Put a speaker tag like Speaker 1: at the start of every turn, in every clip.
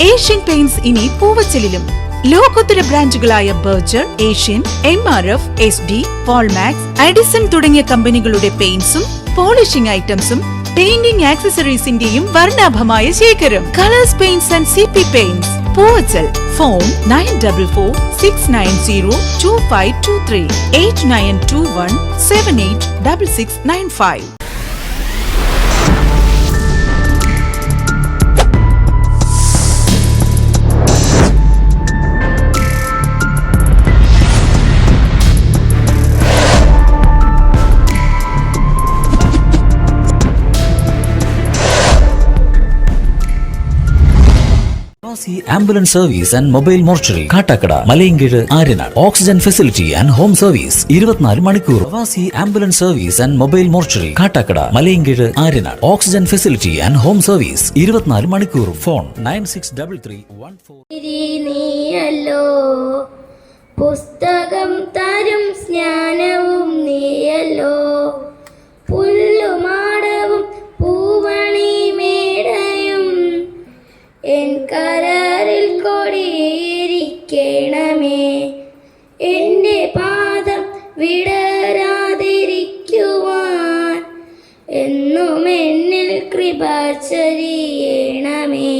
Speaker 1: Asian paints ഇനി പൂവച്ചലിലും. ലോകോത്തര ബ്രാൻഡുകളായ Berger, Asian, MRF, SD, Polmax, Edison തുടങ്ങിയ കമ്പനികളുടെ പെയിന്റ്സും പോളിഷിംഗ് ഐറ്റംസും പെയിന്റിംഗ് ആക്സസറീസിന്റെയും വർണ്ണാഭമായ ശേഖരം. Colours paints and CP paints, Poovachal. Phone 9440690253 8921786695.
Speaker 2: Ambulance service and mobile mortuary, Kattakada, Malayinkeezhu, Aryanad. Oxygen facility and home service 24 മണിക്കൂർ. Pravasi ambulance service and mobile mortuary, Kattakada, Malayinkeezhu, Aryanad. Oxygen facility and home service 24 മണിക്കൂർ. Phone 963314.
Speaker 3: പുസ്തകം തരും സ്നാനവും നീയല്ലോ, പുല്ലുമാടവും പൂവണി മേടയും എൻ കരറിൽ കൊടിയിരിക്കണമേ. എൻ്റെ പാദം വിടരാതിരിക്കുവാൻ എന്നും എന്നിൽ കൃപ ചൊരിയണമേ.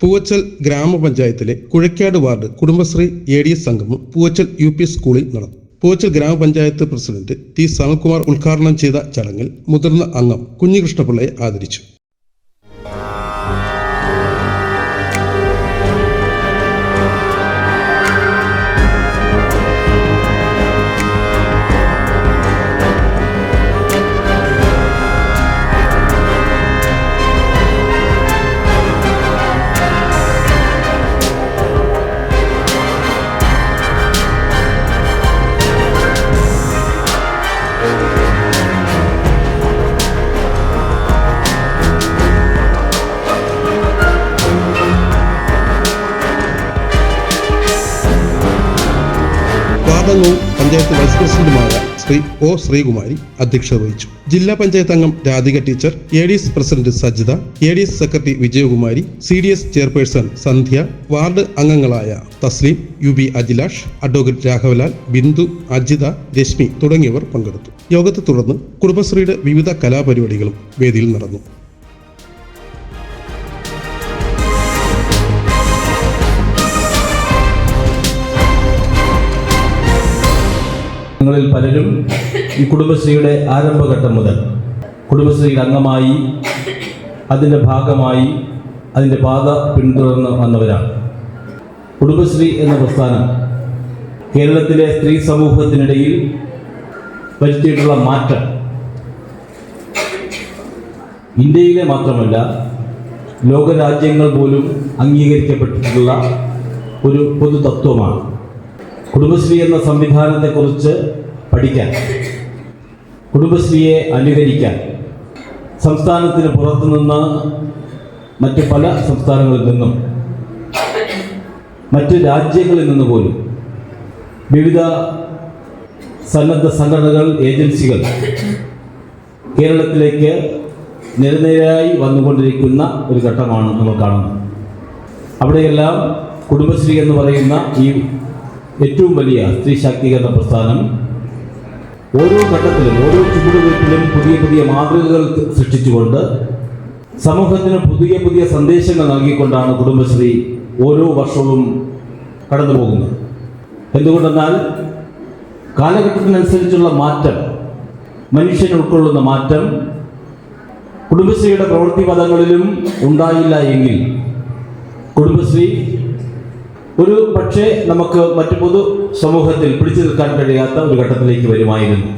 Speaker 4: പൂവച്ചൽ ഗ്രാമപഞ്ചായത്തിലെ കുഴക്കാട് വാർഡ് കുടുംബശ്രീ ADS സംഗമം പൂവച്ചൽ UP സ്കൂളിൽ നടന്നു. പൂവച്ചൽ ഗ്രാമപഞ്ചായത്ത് പ്രസിഡന്റ് T. സനൽകുമാർ ഉദ്ഘാടനം ചെയ്ത ചടങ്ങിൽ മുതിർന്ന അംഗം കുഞ്ഞികൃഷ്ണപിള്ളയെ ആദരിച്ചു. പഞ്ചായത്ത് വൈസ് പ്രസിഡന്റുമായ ശ്രീ O. ശ്രീകുമാരി അധ്യക്ഷത വഹിച്ചു. ജില്ലാ പഞ്ചായത്ത് അംഗം Radhika teacher, ADS president Sajitha, ADS secretary Vijayakumari, CDS chairperson Sandhya, ward അംഗങ്ങളായ തസ്ലീം, UB അജിലാഷ്, അഡ്വക്കേറ്റ് രാഘവലാൽ, ബിന്ദു, അജിത, രശ്മി തുടങ്ങിയവർ പങ്കെടുത്തു. യോഗത്തെ തുടർന്ന് കുടുംബശ്രീയുടെ വിവിധ കലാപരിപാടികളും വേദിയിൽ നടന്നു.
Speaker 5: നിങ്ങളിൽ പലരും ഈ കുടുംബശ്രീയുടെ ആരംഭഘട്ടം മുതൽ കുടുംബശ്രീയിൽ അംഗമായി അതിൻ്റെ ഭാഗമായി അതിൻ്റെ പാത പിന്തുടർന്ന് വന്നവരാണ്. കുടുംബശ്രീ എന്ന പ്രസ്ഥാനം കേരളത്തിലെ സ്ത്രീ സമൂഹത്തിനിടയിൽ വരുത്തിയിട്ടുള്ള മാറ്റം ഇന്ത്യയിലെ മാത്രമല്ല ലോകരാജ്യങ്ങൾ പോലും അംഗീകരിക്കപ്പെട്ടിട്ടുള്ള ഒരു പൊതു തത്വമാണ്. കുടുംബശ്രീ എന്ന സംവിധാനത്തെക്കുറിച്ച് പഠിക്കാൻ, കുടുംബശ്രീയെ അനുകരിക്കാൻ സംസ്ഥാനത്തിന് പുറത്തുനിന്ന് മറ്റ് പല സംസ്ഥാനങ്ങളിൽ നിന്നും മറ്റ് രാജ്യങ്ങളിൽ നിന്ന് പോലും വിവിധ സന്നദ്ധ സംഘടനകൾ, ഏജൻസികൾ കേരളത്തിലേക്ക് നിരനിരയായി വന്നുകൊണ്ടിരിക്കുന്ന ഒരു ഘട്ടമാണ് നമ്മൾ കാണുന്നത്. അവിടെയെല്ലാം കുടുംബശ്രീ എന്ന് പറയുന്ന ഈ ഏറ്റവും വലിയ സ്ത്രീ ശാക്തീകരണ പ്രസ്ഥാനം ഓരോ ഘട്ടത്തിലും ഓരോ ചുവടുവയ്പ്പിലും പുതിയ പുതിയ മാതൃകകൾ സൃഷ്ടിച്ചുകൊണ്ട് സമൂഹത്തിന് പുതിയ പുതിയ സന്ദേശങ്ങൾ നൽകിക്കൊണ്ടാണ് കുടുംബശ്രീ ഓരോ വർഷവും കടന്നു പോകുന്നത്. എന്തുകൊണ്ടെന്നാൽ കാലഘട്ടത്തിനനുസരിച്ചുള്ള മാറ്റം, മനുഷ്യൻ ഉൾക്കൊള്ളുന്ന മാറ്റം കുടുംബശ്രീയുടെ പ്രവൃത്തി പദങ്ങളിലും ഉണ്ടായില്ല എങ്കിൽ കുടുംബശ്രീ ഒരു പക്ഷേ നമുക്ക് മറ്റു പൊതു സമൂഹത്തിൽ പിടിച്ചു നിൽക്കാൻ കഴിയാത്ത ഒരു ഘട്ടത്തിലേക്ക് വരുമായിരുന്നു.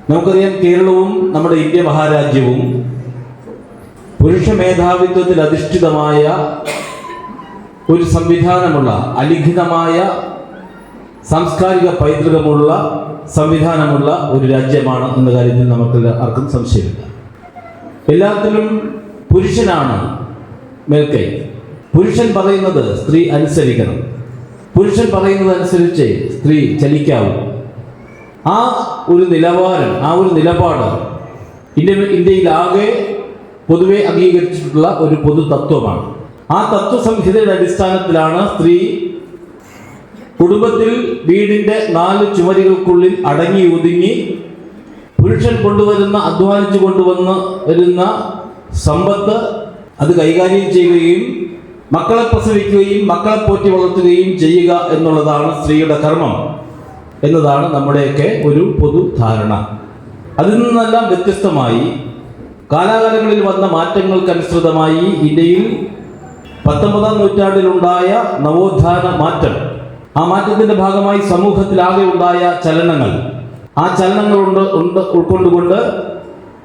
Speaker 5: നമുക്കറിയാം, കേരളവും നമ്മുടെ ഇന്ത്യ മഹാരാജ്യവും പുരുഷ മേധാവിത്വത്തിൽ അധിഷ്ഠിതമായ ഒരു സംവിധാനമുള്ള, അലിഖിതമായ സാംസ്കാരിക പൈതൃകമുള്ള സംവിധാനമുള്ള ഒരു രാജ്യമാണ് എന്ന കാര്യത്തിൽ നമുക്ക് ആർക്കും സംശയമില്ല. എല്ലാത്തിലും പുരുഷനാണ് മേൽക്കൈ. പുരുഷൻ പറയുന്നത് സ്ത്രീ അനുസരിക്കണം, പുരുഷൻ പറയുന്നതനുസരിച്ച് സ്ത്രീ ചലിക്കാവൂ. ആ ഒരു നിലവാരം, ആ ഒരു നിലപാട് ഇന്ത്യയിലാകെ പൊതുവെ അംഗീകരിച്ചിട്ടുള്ള ഒരു പൊതു തത്വമാണ്. ആ തത്വസംഹിതയുടെ അടിസ്ഥാനത്തിലാണ് സ്ത്രീ കുടുംബത്തിൽ വീടിന്റെ 4 ചുമരുകൾക്കുള്ളിൽ അടങ്ങി ഒതുങ്ങി പുരുഷൻ കൊണ്ടുവരുന്ന അധ്വാനിച്ചു വരുന്ന സമ്പത്ത് അത് കൈകാര്യം ചെയ്യുകയും മക്കളെ പ്രസവിക്കുകയും മക്കളെ പോറ്റി വളർത്തുകയും ചെയ്യുക എന്നുള്ളതാണ് സ്ത്രീയുടെ കർമ്മം എന്നതാണ് നമ്മുടെയൊക്കെ ഒരു പൊതു ധാരണ. അതിൽ നിന്നെല്ലാം വ്യത്യസ്തമായി കാലാകാലങ്ങളിൽ വന്ന മാറ്റങ്ങൾക്കനുസൃതമായി ഇന്ത്യയിൽ 19-ാം നൂറ്റാണ്ടിലുണ്ടായ നവോത്ഥാന മാറ്റം, ആ മാറ്റത്തിന്റെ ഭാഗമായി സമൂഹത്തിലാകെ ഉണ്ടായ ചലനങ്ങൾ, ആ ചലനങ്ങൾ ഉൾക്കൊണ്ടുകൊണ്ട്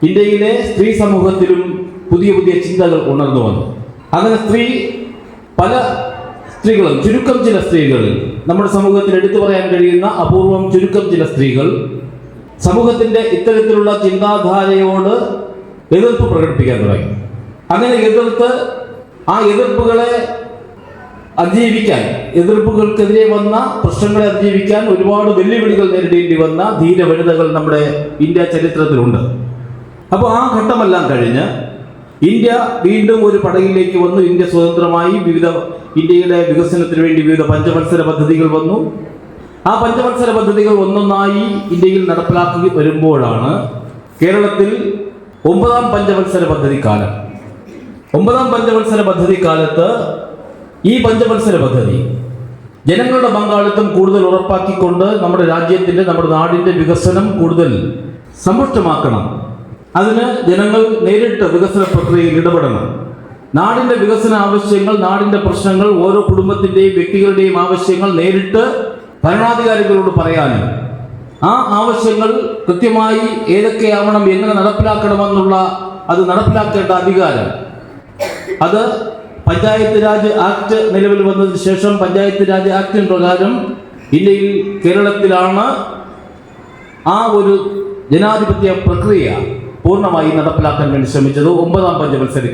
Speaker 5: ഇന്ത്യയിലെ സ്ത്രീ സമൂഹത്തിലും പുതിയ പുതിയ ചിന്തകൾ ഉണർന്നു വന്നു. അങ്ങനെ പല സ്ത്രീകളും, ചുരുക്കം ചില സ്ത്രീകൾ, നമ്മുടെ സമൂഹത്തിൽ എടുത്തു പറയാൻ കഴിയുന്ന അപൂർവം ചുരുക്കം ചില സ്ത്രീകൾ സമൂഹത്തിന്റെ ഇത്തരത്തിലുള്ള ചിന്താധാരയോട് എതിർപ്പ് പ്രകടിപ്പിക്കാൻ തുടങ്ങി. അങ്ങനെ ആ എതിർപ്പുകളെ അതിജീവിക്കാൻ, എതിർപ്പുകൾക്കെതിരെ വന്ന പ്രശ്നങ്ങളെ അതിജീവിക്കാൻ ഒരുപാട് വെല്ലുവിളികൾ നേരിടേണ്ടി വന്ന ധീര വനിതകൾ നമ്മുടെ ഇന്ത്യ ചരിത്രത്തിലുണ്ട്. അപ്പോൾ ആ ഘട്ടമെല്ലാം കഴിഞ്ഞ് ഇന്ത്യ വീണ്ടും ഒരു പടകിലേക്ക് വന്നു. ഇന്ത്യ സ്വതന്ത്രമായി ഇന്ത്യയുടെ വികസനത്തിന് വേണ്ടി വിവിധ പഞ്ചവത്സര പദ്ധതികൾ വന്നു. ആ പഞ്ചവത്സര പദ്ധതികൾ ഒന്നൊന്നായി ഇന്ത്യയിൽ നടപ്പിലാക്കി വരുമ്പോഴാണ് കേരളത്തിൽ 9-ാം പഞ്ചവത്സര പദ്ധതി കാലം. 9-ാം പഞ്ചവത്സര പദ്ധതി കാലത്ത് ഈ പഞ്ചവത്സര പദ്ധതി ജനങ്ങളുടെ പങ്കാളിത്തം കൂടുതൽ ഉറപ്പാക്കിക്കൊണ്ട് നമ്മുടെ രാജ്യത്തിന്റെ, നമ്മുടെ നാടിന്റെ വികസനം കൂടുതൽ സമ്പുഷ്ടമാക്കണം. അതിന് ജനങ്ങൾ നേരിട്ട് വികസന പ്രക്രിയയിൽ ഇടപെടണം. നാടിന്റെ വികസന ആവശ്യങ്ങൾ, നാടിന്റെ പ്രശ്നങ്ങൾ, ഓരോ കുടുംബത്തിന്റെയും വ്യക്തികളുടെയും ആവശ്യങ്ങൾ നേരിട്ട് ഭരണാധികാരികളോട് പറയാനും ആ ആവശ്യങ്ങൾ കൃത്യമായി ഏതൊക്കെയാവണം, എങ്ങനെ നടപ്പിലാക്കണമെന്നുള്ള അത് നടപ്പിലാക്കേണ്ട അധികാരം അത് പഞ്ചായത്ത് രാജ് ആക്ട് നിലവിൽ വന്നതിന് ശേഷം പഞ്ചായത്ത് രാജ് ആക്ടിന് പ്രകാരം ഇന്ത്യയിൽ കേരളത്തിലാണ് ആ ഒരു ജനാധിപത്യ പ്രക്രിയ പൂർണ്ണമായി നടപ്പിലാക്കാൻ വേണ്ടി ശ്രമിച്ചത് 9-ാം പഞ്ചവത്സര